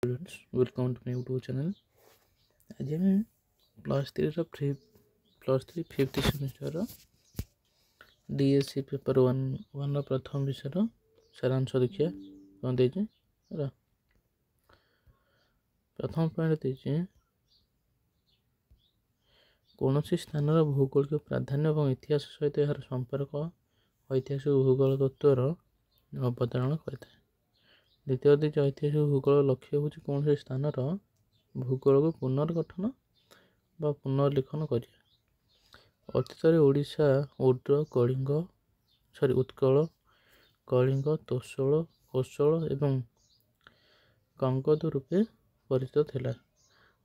Students, welcome to my YouTube channel. आज आम +3 5th semester DSC paper 1 प्रथम विषय सारांश देखिए कौन देखे प्रथम पॉइंट देखे कौन स्थान भौगोलिक प्राधान्य और इतिहास सहित यार संपर्क ऐतिहासिक भूगोल तत्वर अवतरण करता है। द्वितीय देश ऐतिहासिक भूगोल लक्ष्य हूँ कौन से स्थान भूगोल को पुनर्गठन बा पुनर्लिखन करिया। अतीत ओडिशा ओड्र कलिंग उत्कल कलिंग तोसल कोशल एवं गंगद रूपे परिचित थिला।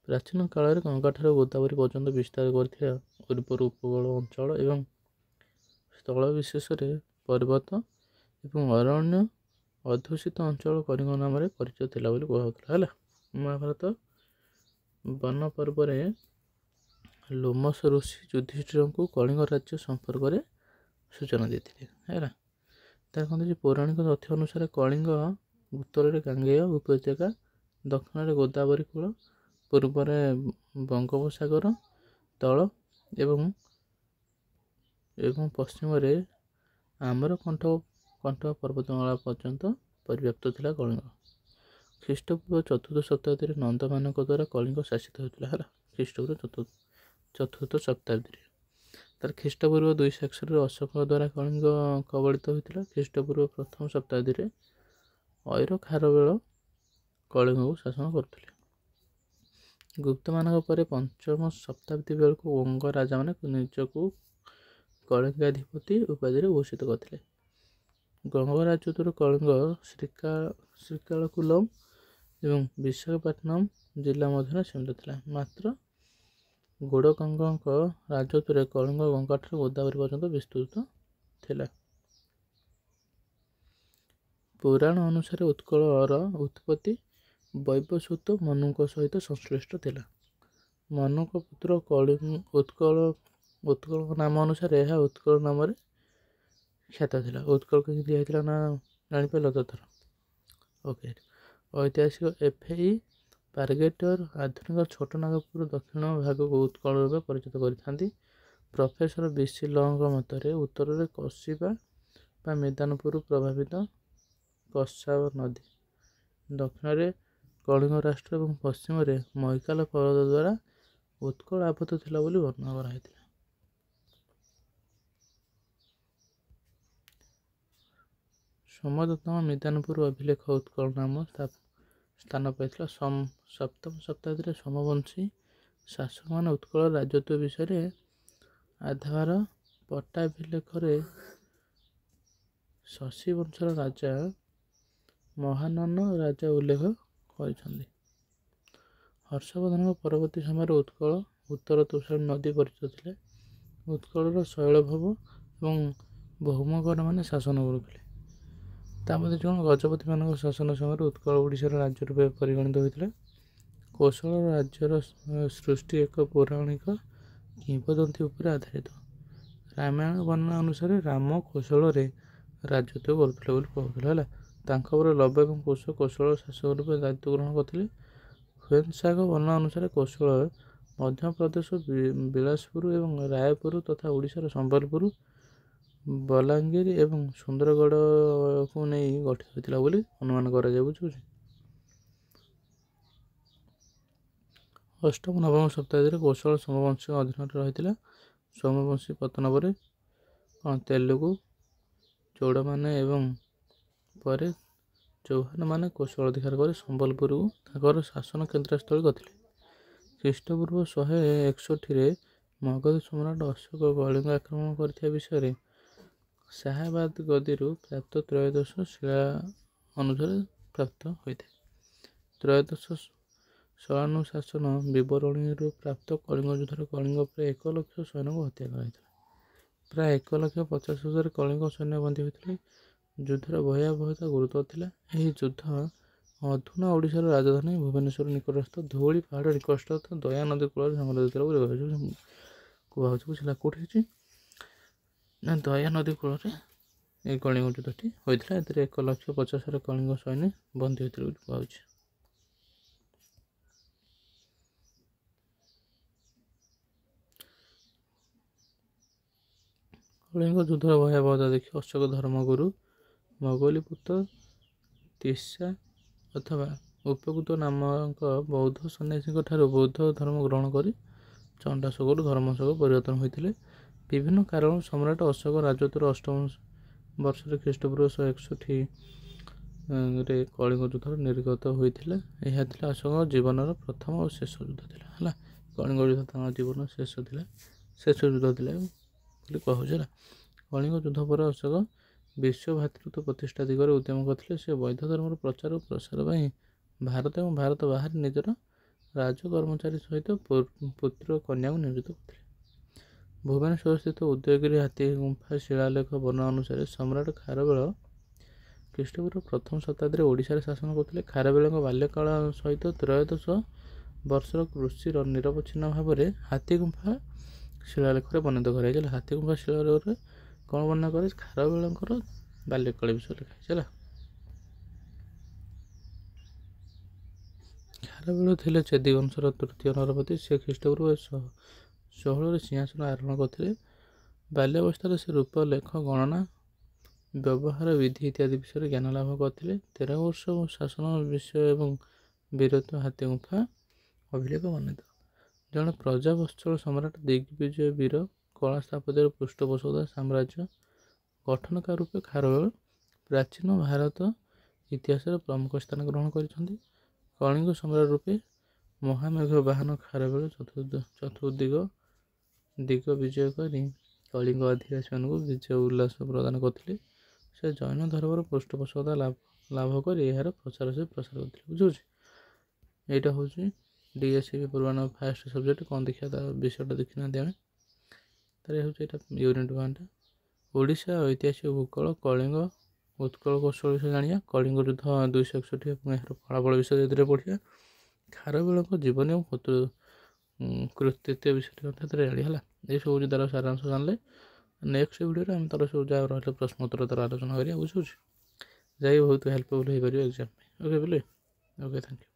प्राचीन काल में गंगा ठार गोदावरी पर्यंत विस्तार कर उर्वर उपकूल अंचल एवं स्थल विशेष पर्वत एवं अरण्य अध्युषित अंचल कलिंग नाम परिचित थिला बोली कहला। महाभारत वन पर्व लोमस ऋषि युधिष्ठिर को कलिंग राज्य संपर्क में सूचना देते है। कहते पौराणिक तथ्य अनुसार कलिंग उत्तर में गांगेय उपत्यका दक्षिण गोदावरी कूल पूर्व बंगोपसागर तल एवं पश्चिम आम्रकंठ पर्वतमाला पर्यंत परिव्याप्त थिला कलिंग। ख्रीष्टपूर्व 4th शताब्दी नंदमान द्वारा कलिंग शासित होता है। ख्रीष्टपूर्व 4th शताब्दी तार ख्रीष्टपूर्व 200 अशोक द्वारा कलिंग कबलित होता। ख्रीष्टपूर्व 1st शताब्दी ऐर खारवेल कलिंग को शासन करते। गुप्त मान 5th शताब्दी बेलू वंग राजा मैंने निजक कलिंगाधिपति उपाधि घोषित करते। गंग राजत्व कलिंग श्रीकाकुलम एवं विशाखापट्टनम जिला मध्य सीमित था। मात्र गोड़गंग राजत्व कलिंग गंगा ठार गोदावरी पर्यंत विस्तृत थिला। पुराण अनुसार उत्कलर उत्पत्ति वैवस्वत मनु सहित संश्लिष्ट थिला। मनु पुत्र कलिंग उत्कल नाम अनुसार यह उत्कल नाम ख्यात थिला। उत्कल कहीं दिया ना जापार तथर ओके। ऐतिहासिक एफई पार्गेटर आधुनिक छोट नागपुर दक्षिण भाग को उत्कल रूप परिचित करते। प्रोफेसर बीसी लंग मतरे उत्तर में कसिबा मैदानपुर प्रभावित कसाब नदी दक्षिण कलिंग राष्ट्र और पश्चिम मैकाल पर्वत द्वारा उत्कल आवृत थिला बोली वर्णना कराई। सोमदत्तम मैदानपुर अभिलेख उत्कल नाम स्थान पाई। 7th शताब्दी सोमवंशी शासक मान उत्कल राजत्व विषय आधार पट्टाभिलेख शशि वंशर राजा महानन राजा उल्लेख कर। हर्षवर्धन परवर्ती समय उत्कल उत्तर तोषाली नदी परिचित थे। उत्कलर शैलभव और भौमगढ़ मैंने शासन करुले। गजपति मान शासन समय उत्कल ओडिशार राज्य रूप परिगणित होता। कोशल राज्यर सृष्टि एक पौराणिक किंवदंती उपर आधारित। रामायण वर्णना अनुसार राम कोशल राजत्व करुले कहूला। लव और कुश कोशल शासक रूप दायित्व ग्रहण करते। हुएन्साग वर्णना अनुसार कोशल मध्य प्रदेश बिलासपुर एवं रायपुर तथा ओडिशार संबलपुर बलांगीर एवं सुंदरगढ़ को नहीं गठित होता बोली अनुमान करा जाउछि। 8th 9th शताब्दी कोशल सोमवंशी अधीन रही। सोमवंशी पतन पर तेलुगु चौड़ माने एवं पर चौहान माने कोशल अधिकार कर संबलपुर को शासन केन्द्रस्थल करते। ख्रीष्टपूर्व 161 मगध सम्राट अशोक कलिंग आक्रमण कर विषय शाहाबाद गदी प्राप्त त्रयोदश शिला अनुसार प्राप्त होता है। त्रयोदश शलानुशासन विवरणी प्राप्त कलिंग युद्धर कलिंग प्राय 1 लाख सैन्य को हत्या कर प्राय 1,50,000 कलिंग सैन्य बंदी होते। युद्धर भयावहता गुरुतर था। यह युद्ध अधुना ओडिशार राजधानी भुवनेश्वर निकटस्थ धौली पहाड़ निकटस्थ दया नदी कूल संघटित होता बुझला। कौटी ना दया नदी कूल कलिंग युद्धटी होता। 1,50,000 कलिंग सैन्य बंदी होते। କଳିଙ୍ଗ ଯୁଦ୍ଧର ଭୟାବହତା ଦେଖି ଅଶୋକ ଧର୍ମଗୁରୁ ମୋଗଲିପୁତ୍ର ତିସା ଅଥବା ଉପକୃତ ନାମକ ବୌଦ୍ଧ ସନ୍ନ୍ୟାସୀଙ୍କ ଠାରୁ ବୌଦ୍ଧ ଧର୍ମ ଗ୍ରହଣ କରି ଚଣ୍ଡାଶୋକରୁ ଧର୍ମାଶୋକ ପରିବର୍ତ୍ତନ ହୋଇଥିଲେ। ବିଭିନ୍ନ କାରଣରୁ ସମ୍ରାଟ ଅଶୋକ ରାଜତ୍ୱର ଅଷ୍ଟମ ବର୍ଷରେ ଖ୍ରୀଷ୍ଟପୂର୍ବ 161ରେ କଳିଙ୍ଗ ଯୁଦ୍ଧର ନିର୍ଗତ ହୋଇଥିଲା। ଏହା ଥିଲା ଅଶୋକଙ୍କ ଜୀବନର ପ୍ରଥମ ଓ ଶେଷ ଯୁଦ୍ଧ ଥିଲା। ହେଲା, କଳିଙ୍ଗ ଯୁଦ୍ଧ ତାଙ୍କ ଜୀବନର ଶେଷ ଯୁଦ୍ଧ ଥିଲା ବୋଲି କହୁଛି। ହେଲା, କଳିଙ୍ଗ ଯୁଦ୍ଧ ପରେ ଅଶୋକ ବିଶ୍ୱ ଭାତୃତ୍ୱ ପ୍ରତିଷ୍ଠା ଦିଗରେ ଉଦ୍ୟମ କରିଥିଲେ। ସେ ବୌଦ୍ଧ ଧର୍ମର ପ୍ରଚାର ଓ ପ୍ରସାର ପାଇଁ ଭାରତ ଏବଂ ଭାରତ ବାହାରେ ନିଜର ରାଜକର୍ମଚାରୀ ସହିତ ପୁତ୍ର କନ୍ୟାକୁ ନିୟୋଜିତ କରିଥିଲେ। ଭୁବନେଶ୍ୱର ସ୍ଥିତ ଉଦୟଗିରି ହାତୀ ଗୁମ୍ଫା ଶିଳାଲେଖ ବର୍ଣ୍ଣନା ଅନୁସାରେ ସମ୍ରାଟ ଖାରବେଳ ଖ୍ରୀଷ୍ଟପୂର୍ବ ପ୍ରଥମ ଶତାବ୍ଦୀରେ ଓଡ଼ିଶାରେ ଶାସନ କରୁଥିଲେ। ଖାରବେଳଙ୍କ ବାଲ୍ୟକାଳ ସହିତ ତ୍ରୟୋଦଶ ବର୍ଷର କୃଷିର ନିରବଚ୍ଛିନ୍ନ ଭାବରେ ହାତୀଗୁମ୍ଫା ଶିଳାଲେଖରେ ବର୍ଣ୍ଣିତ କରାଯାଇଛି। ହାତୀଗୁମ୍ଫା ଶିଳାଲେଖରେ କ'ଣ ବର୍ଣ୍ଣନା କରାଯାଇଛି? ଖାରବେଳଙ୍କର ବାଲ୍ୟକାଳ ବିଷୟରେ ଲେଖା ହେଇଛି। ହେଲା, ଖାରବେଳ ଥିଲେ ଚେଦି ବଂଶର ତୃତୀୟ ନରପତି। ସେ ଖ୍ରୀଷ୍ଟପୂର୍ବ 16ରେ ସିଂହାସନ ଆରୋହଣ କରିଥିଲେ। ବାଲ୍ୟାବସ୍ଥାରେ ସେ ରୂପ, ଲେଖ, ଗଣନା, ବ୍ୟବହାର ବିଧି ଇତ୍ୟାଦି ବିଷୟରେ ଜ୍ଞାନ ଲାଭ କରିଥିଲେ। 13 ବର୍ଷ ଶାସନ ବିଷୟ ଏବଂ ବୀରତ୍ୱ ହାତୀଗୁମ୍ଫା ଅଭିଲେଖ ବର୍ଣ୍ଣିତ। ଜଣେ ପ୍ରଜାବତ୍ସଳ ସମ୍ରାଟ, ଦିଗ୍ବିଜୟ ବୀର, କଳା ସ୍ଥାପତ୍ୟର ପୃଷ୍ଠପୋଷକତା, ସାମ୍ରାଜ୍ୟ ଗଠନକାର ରୂପେ ଖାରବେଳ ପ୍ରାଚୀନ ଭାରତ ଇତିହାସରେ ପ୍ରମୁଖ ସ୍ଥାନ ଗ୍ରହଣ କରିଛନ୍ତି। କଳିଙ୍ଗ ସମ୍ରାଟ ରୂପେ ମହାମେଘ ବାହନ ଖାରବେଳ ଚତୁର୍ଦିଗ ବିଜୟ କରି କଳିଙ୍ଗ ଅଧିବାସୀମାନଙ୍କୁ ବିଜୟ ଉଲ୍ଲାସ ପ୍ରଦାନ କରିଥିଲେ। ସେ ଜୈନ ଧର୍ମର ପୃଷ୍ଠପୋଷକତା ଲାଭ କରି ଏହାର ପ୍ରସାର କରିଥିଲେ। ବୁଝୁଛି, ଏଇଟା ହେଉଛି DSCP ପୂର୍ବାଣ ଫାଷ୍ଟ ସବଜେକ୍ଟ। କ'ଣ ଦେଖିବା ତାର ବିଷୟଟା ଦେଖିନାହାନ୍ତି ଆମେ। ତାର ହେଉଛି ଏଇଟା ୟୁନିଟ୍ 1ଟା ଓଡ଼ିଶା ଐତିହାସିକ ଭୂଗୋଳ କଳିଙ୍ଗ ଉତ୍କଳ କୌଶଳ ବିଷୟରେ ଜାଣିବା। କଳିଙ୍ଗ ଯୁଦ୍ଧ 261 ଏବଂ ଏହାର ଫଳାଫଳ ବିଷୟରେ ଏଥିରେ ପଢ଼ିବା। ଖାରବେଳଙ୍କ ଜୀବନୀ ଏବଂ କୃତିତ୍ୱ ବିଷୟରେ ମଧ୍ୟ ଏଥିରେ ଜାଣିବା। ହେଲା, ଏଇସବୁ ହେଉଛି ତାର ସାରାଂଶ ଜାଣିଲେ ନେକ୍ସଟ ଭିଡ଼ିଓରେ ଆମେ ତାର ସବୁ ଯାହା ରହିଲେ ପ୍ରଶ୍ନ ଉତ୍ତର ତାର ଆଲୋଚନା କରିବା। ବୁଝୁଛି, ଯାଇ ବହୁତ ହେଲ୍ପଫୁଲ୍ ହେଇପାରିବ ଏକ୍ଜାମ୍ ପାଇଁ। ଓକେ ବୋଲେ, ଓକେ, ଥ୍ୟାଙ୍କ ୟୁ।